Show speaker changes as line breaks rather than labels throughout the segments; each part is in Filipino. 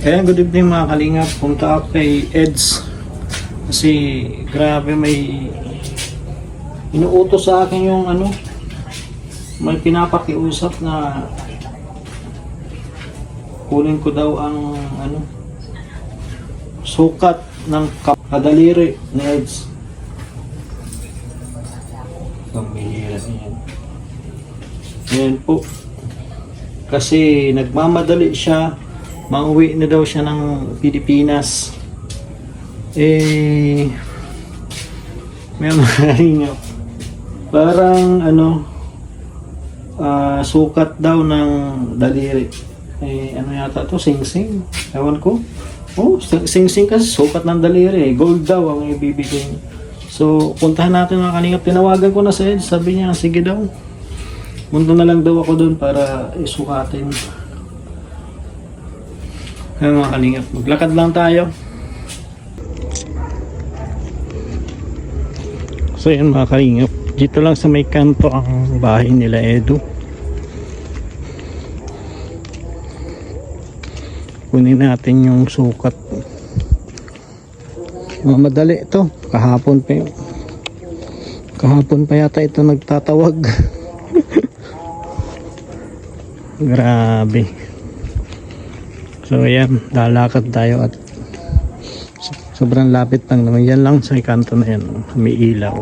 Ayan, good evening mga kalingap. Punta ako kay Eds. Kasi grabe may inuutos sa akin yung may pinapakiusap na kunin ko daw ang sukat ng kadaliri ni Eds. Pamihira niyan. Ayan po. Kasi nagmamadali siya. Mauwi na daw siya ng Pilipinas. May mga parang sukat daw ng daliri. Yata to, sing-sing. Ewan ko. Oh, sing-sing kasi sukat ng daliri. Gold daw ang ibibigay niya. So, puntahan natin mga kalingap. Tinawagan ko na sa Ed. Sabi niya, sige daw. Punta na lang daw ako doon para isukatin. Ayan mga kalingap. Maglakad lang tayo. So yan mga kalingap. Dito lang sa may kanto ang bahay nila Edu. Kunin natin yung sukat. Madali ito. Kahapon pa yata ito nagtatawag. Grabe. So ayan, lalakad tayo at sobrang lapit lang naman. Yan lang sa kanto na yan. May ilaw.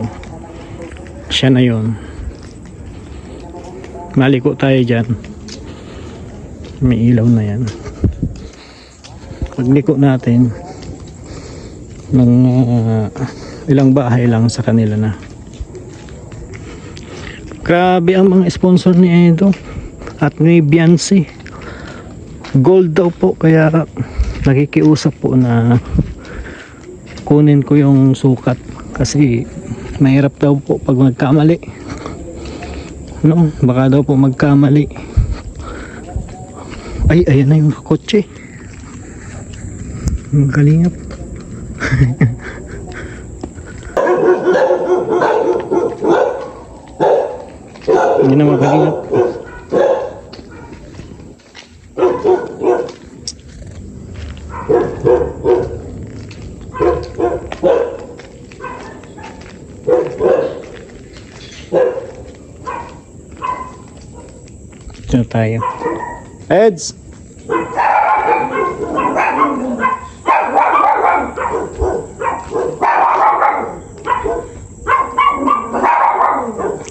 Siya na yun. Maliko tayo dyan. May ilaw na yan. Pagliko natin ng ilang bahay lang sa kanila na. Grabe ang mga sponsor ni Edo at ni Beyonce. Gold daw po, kaya nakikiusap po na kunin ko yung sukat kasi mahirap daw po pag magkamali. Baka daw po magkamali. Ay, ayan na yung kotse. Ang kalingap. Hindi na makalingap. Ito tayo. Eds!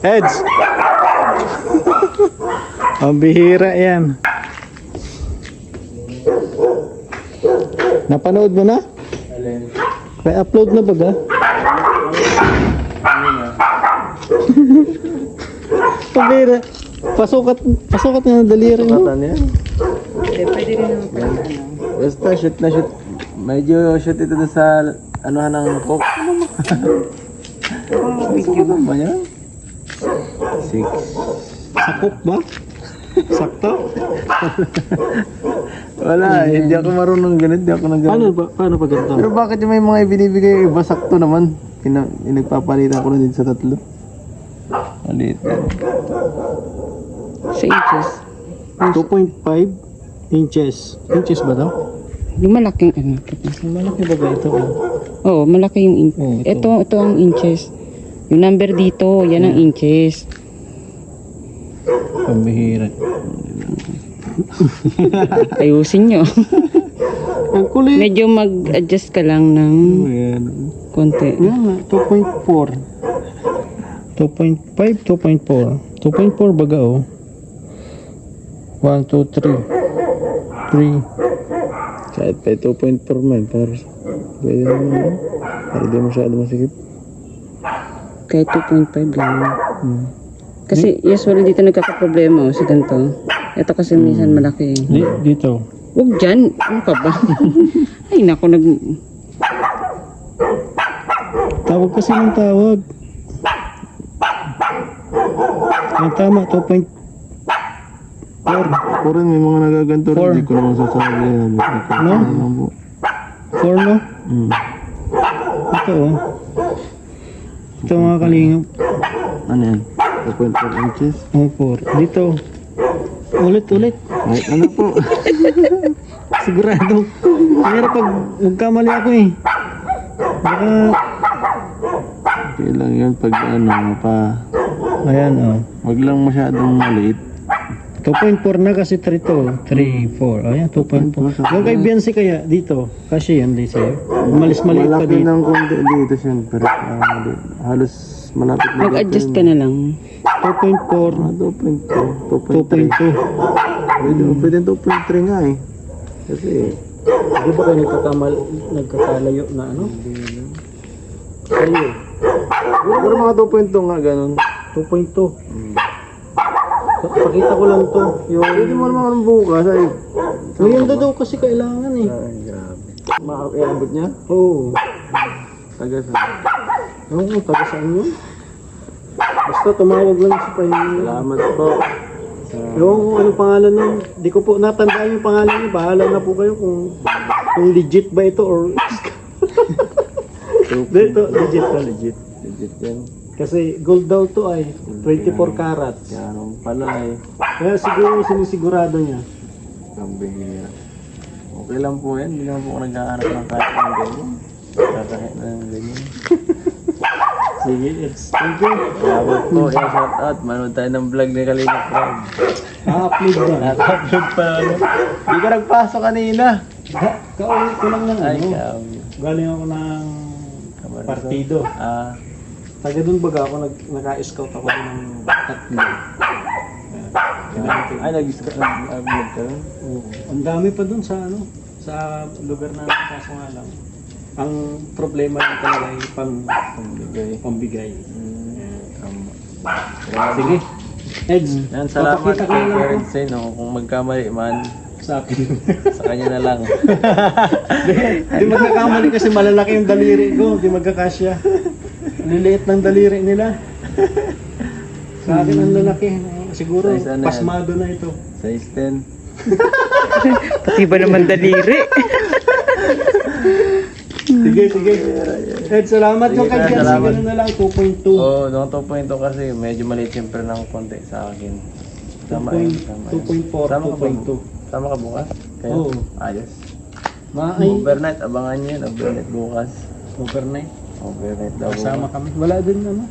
Eds! Ang bihira yan. Napanood mo na? May upload na ba ga? Pabira. Pasukat na ng daliri mo.
Pwede rin naman pala
Basta shoot na shoot. Medyo shoot ito sa anuhan ng coke. Video ba yan? 6.
Sakop ba? Sakto?
Wala, hindi ako marunong ganun. Hindi ako nag-ganun.
Paano pa ganito?
Pero bakit yung may mga ibinibigay iba sakto naman? Nagpapalitan ko na din sa 3. Malit.
sa inches.
2.5 inches. Inches ba daw?
Yung malaking
Malaki ba ito?
Oo, malaki yung inches.
Oo, ito.
Ito ang inches. Yung number dito, yan ang inches.
Pambihira.
Ayusin nyo.
Ang kulit.
Medyo mag-adjust ka lang ng
Ayan.
konti.
2.4. 2.5, 2.4. 2.4 baga oh. 1, 2, 3. 3.
Kahit pa 2.4 man, para pwede naman. Para di masyado masikip.
Kahit 2.5 lang. Kasi usually dito nagkakaproblema sa ganito. Ito kasi minsan malaki.
Dito.
Huwag dyan. Ano ka ba? Ay naku,
Tawag kasi ng tawag. Ang tama, 2.4.
Puro may mga nagaganto rin. Hindi ko naman sasabi yan.
No? 4 no? Ito oh. Ito mga kalingap.
Ano yan? 2.4 inches?
Oh, 4. Dito. Ulit.
Ay, ano po?
Sigurado. Pero pag magkamali ako eh. Baka,
Okay lang yun pag ano pa.
ayan oh.
Wag lang masyadong maliit.
2.4 na kasi 3 to. 3, 4. Ayan, 2.4. Yung kay Biancy kaya dito. Kasi yan din sa'yo. Umalis maliit pa
Malaki
dito.
ng konti dito siyempre. Halos malapit na
Mag-adjust ka na lang.
2.4.
2.2.
2.2.
Pwede 2.3 nga eh. Kasi
Di ba kayo nagkakalayo na ano? Kayo.
pero mga 2.2 nga ganun.
2.2. Pakita ko lang to. Yung...
Pwede mo naman bukas ay.
Ngayon daw kasi kailangan eh.
Ay, grabe. Makakiabot niya?
Oo.
Taga sa.
Oo, taga saan yun? Basta tumawag lang siya pa yun.
Salamat po.
Ewan ko anong pangalan nun. Di ko po natandaan yung pangalan niya. Bahala na po kayo kung legit ba ito or... Dito, legit na legit.
Legit yan.
Kasi gold daw to ay 24 carats.
Yan pala eh.
Kaya siguro sinisigurado niya.
Kambing. Okay lang po yan. Hindi naman po ako nagkahanap ng kahit ng ganyan. Kakahit na ng ganyan.
Sige, it's thank you.
Salamat po. Shout out. Manood tayo ng vlog ni Kalina Vlog.
Upload ba?
Naka-upload pa ano. Hindi ka nagpasok kanina.
Kaulit ko lang ng
Ay,
ano.
kami.
Galing ako ng partido. Taga doon baga ako naka-scout ako ng tatlo.
Ay, nag-vlog ka rin?
Oo. Ang dami pa doon sa ano, sa lugar namin kaso nga lang. Ang problema lang talaga ay pambigay. Sige. Eds,
Yan, salamat
papakita ko
kay
na lang
Parents
po
Say, no? Kung magkamali man,
sa akin.
sa kanya na lang.
Di magkakamali kasi malalaki yung daliri ko, di magkakasya. Liliit ng daliri nila. Sa akin ang lalaki. Siguro,
Size ano yan?
pasmado na ito.
Size 10.
Pati ba naman daliri?
Sige, sige. Ed, salamat
Sige,
yung kay
kaya
Jens.
salamat.
Ganun na lang, 2.2.
Oo, noong 2.2 kasi medyo maliit siyempre ng konti sa akin. Tama yun.
2.4,
Tama ka ba?
2.2.
Tama ka bukas? Kayo?
Oo.
Ayos.
Maay,
Overnight, abangan nyo yun. Overnight bukas.
overnight.
Overnight daw
Kasama
bukas.
kami. Wala din ano.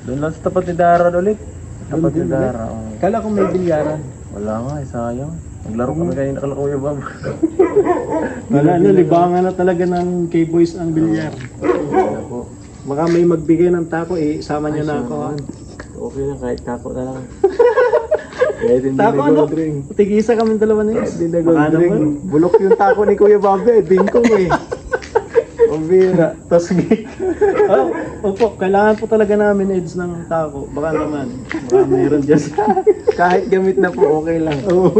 Doon lang sa tapat ni Dara ulit. Tapat
din
ni
ulit?
Dara. oo.
Kala ko may bilyaran.
Wala nga, sayang. Naglaro kami kanina kala Kuya Bob.
Wala na, libangan na talaga ng K-Boys ang bilyar.
Wala po.
Baka may magbigay ng tako, isama niyo na ako. ha?
Okay na, kahit tako na lang. Kahit hindi
Tako
na
ano?
gold ring.
Tig-isa kami dalawa na yun.
Hindi na
Baka
gold ring.
naman.
Bulok yung tako ni Kuya Bobby. Bingkong eh. Pambira.
Tapos opo, kailangan po talaga namin Eds ng tako. Baka naman. Baka mayroon dyan.
Kahit gamit na po, okay lang.
Oo.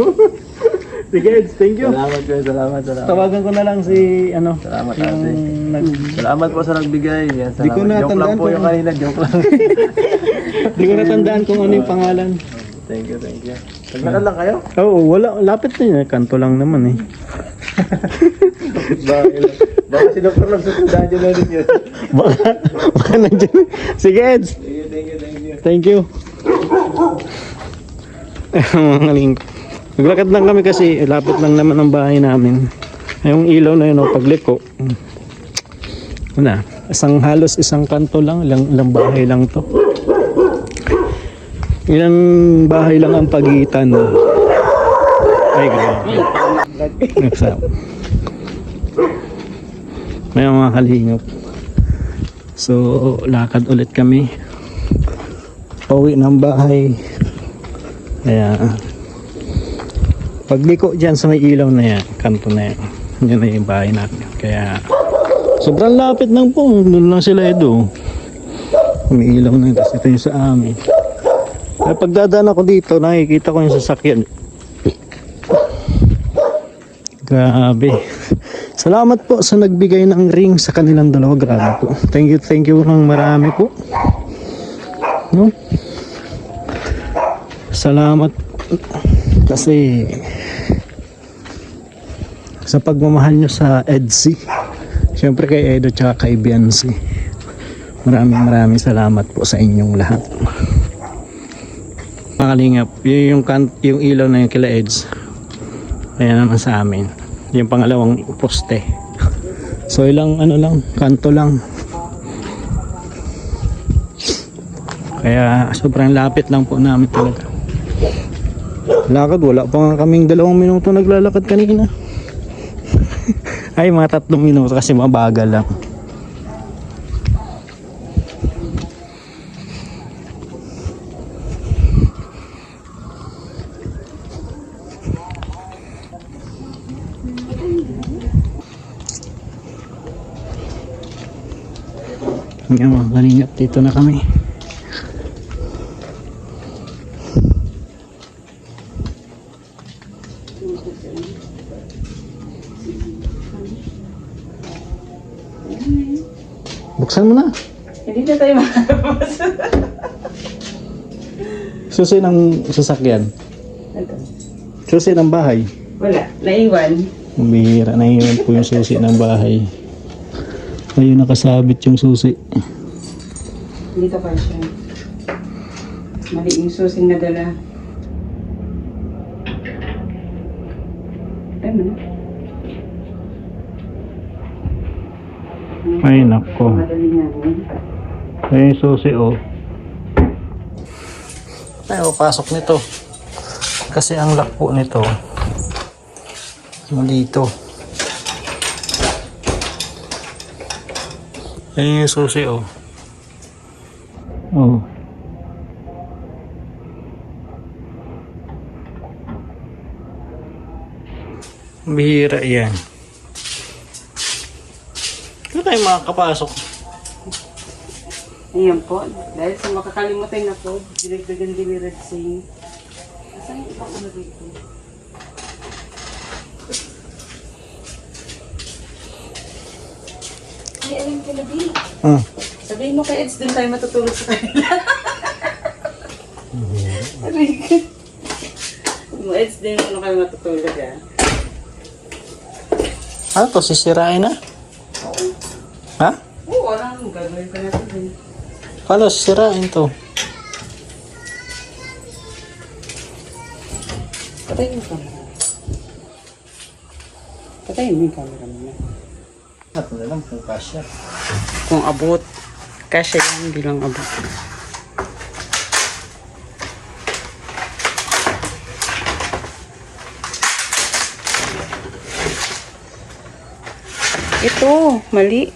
Sige Eds, thank you.
Salamat Kuya, salamat.
Tawagan ko na lang si ano.
Salamat,
yung
ate. Salamat po sa nagbigay. Yan,
Di ko
salamat. Joke lang
natandaan
po yung
kung-
kanina, joke lang.
Di ko natandaan kung ano yung pangalan.
Thank you, thank you. Naglakad lang kayo?
Oo, wala. Lapit na yun. Kanto lang naman eh.
Baka si Dr. lang susundan nyo na rin yun.
Baka nandiyan. Sige Eds.
Thank you, thank you.
Thank you. Mga lingkod. Naglakad lang kami kasi lapit lang naman ang bahay namin. Yung ilaw na yun, pagliko. Wala. Halos isang kanto lang. Ilang bahay lang to. Ilang bahay lang ang pagitan. Ay, grabe. Nagsaw. May mga kalingap. So, lakad ulit kami. Pauwi ng bahay. Kaya, pagliko dyan sa may ilaw na yan, kanto na yan. Yan na yung bahay natin. Kaya, sobrang lapit lang po. Doon lang sila Edo. May ilaw na yun. Tapos ito yung sa amin. Kaya pagdadaan ako dito, nakikita ko yung sasakyan. Grabe. Salamat po sa nagbigay ng ring sa kanilang dalawa. Grabe po. Thank you ng marami po. No? Salamat kasi sa pagmamahal nyo sa EDSI. Siyempre kay Edo tsaka kay Biancy. Maraming salamat po sa inyong lahat. Mga kalingap, yung ilaw na yung kila Eds. Ayan naman sa amin. yung pangalawang poste. So ilang ano lang, kanto lang. Kaya sobrang lapit lang po namin talaga. Lakad, wala pa nga kaming 2 minuto naglalakad kanina. Ay, mga 3 minuto kasi mabagal lang. Ngayon mga kalingap, dito na kami. Buksan mo na.
Hindi na tayo makalabas.
Susi ng sasakyan.
Ito.
Susi ng bahay.
Wala, naiwan.
Bihira na yun po yung susi ng bahay. Ayun, nakasabit yung susi.
Dito pa siya. Mali yung susing nadala. Ano?
Ay, nako.
Madali namin.
Ayun yung susi, oh. Ay, pasok nito. Kasi ang lock po nito, dito. Ayun yung susi, oh. Oh. Bihira yan. Ano tayo makakapasok?
Ayan po. Dahil sa makakalimutan na po, dinagdagan din ni Red Sing. Asan yung ibang ano dito? Ay, alam ko na din. Sabihin mo kay Eds, doon tayo matutulog sa kanila. Aray. Mo Eds, din mo kayo matutulog ah.
Ano to? Sisirain na? Ha?
Oo, alam mo, gagawin ka natin din.
Paano sisirain to?
Patayin mo yung camera. Patayin mo yung camera muna.
Ano na lang kung kasya.
Kung abot. Kasi yan, hindi lang abot. Ito, mali.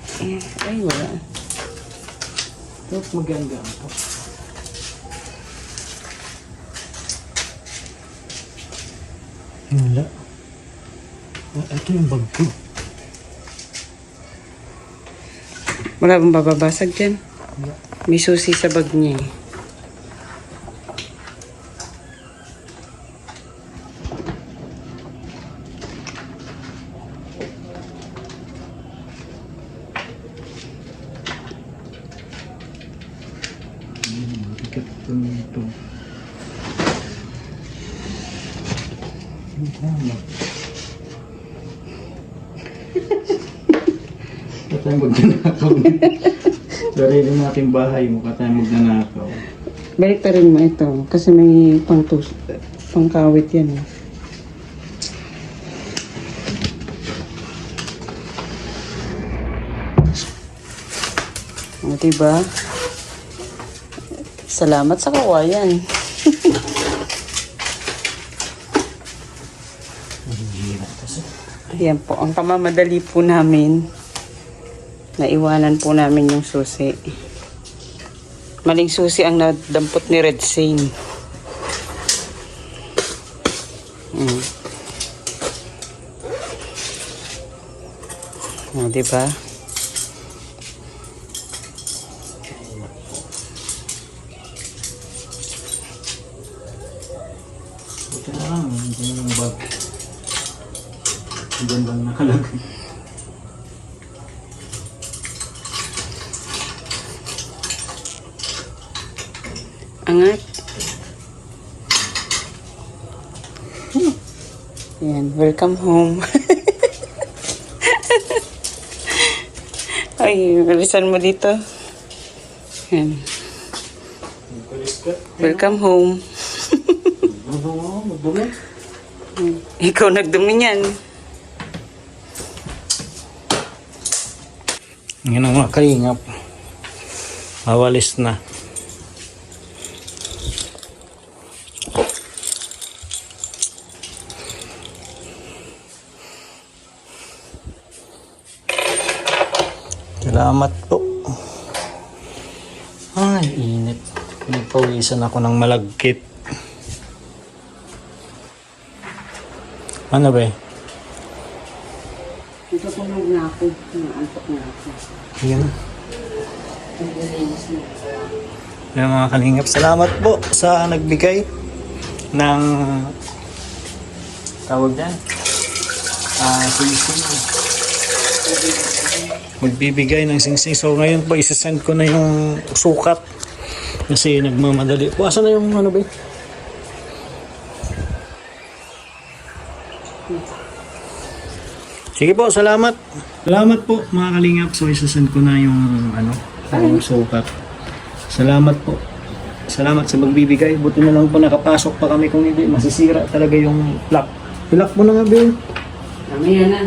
Ay, wala.
Ito, maganda ito. Wala. Ito yung bag ko.
Wala bang bababasag dyan? May susi sa bag niya eh.
Bigat ito nito. Mukha tayo magnanakaw. Sarili natin bahay, mukha tayo magnanakaw.
Balik rin mo ito. Kasi may pangkawit yan eh. O, diba? Salamat sa kawayan. Ayan po, ang kamamadali po namin. Naiwanan po namin yung susi. Maling susi ang nadampot ni Red Sane. O, diba?
Buti na lang, hindi yung bag. Diyan lang nakalagay.
Angat. Yan, welcome home. Ay, bilisan mo dito. Yan. Welcome home.
Ano, magdumi?
Ikaw nagdumi niyan.
Yan ang mga kalingap. Mawalis na. Salamat po. Ay, init. Nagpawisan ako ng malagkit. Ano ba eh?
Natutulog na ako. Naantok na ako.
Yan. Yan mga kalingap. Salamat po sa nagbigay ng tawag dyan. Singsing. Magbibigay ng singsing. So ngayon po isasend ko na yung sukat. Kasi nagmamadali. Asan na yung ano ba? Sige po, salamat. Salamat po mga kalingap. So isasend ko na yung ano, yung sukat. Salamat po. Salamat sa magbibigay. Buti na lang po nakapasok pa kami, kung hindi masisira talaga yung lock. Ilock mo na nga, Bill.
Mamaya na.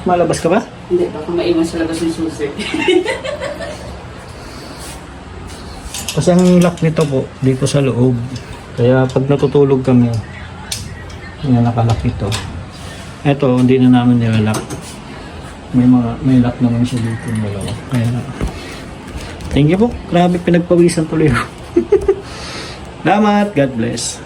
Malabas ka ba?
Hindi, baka maiwan sa labas yung susi.
Kasi ang lock nito po, dito sa loob. Kaya pag natutulog kami, yung nakalock ito. Ito, hindi na namin nilalock. May lock naman siya dito yung dalawa. Kaya thank you po. Grabe pinagpawisan tuloy ako. Salamat. God bless.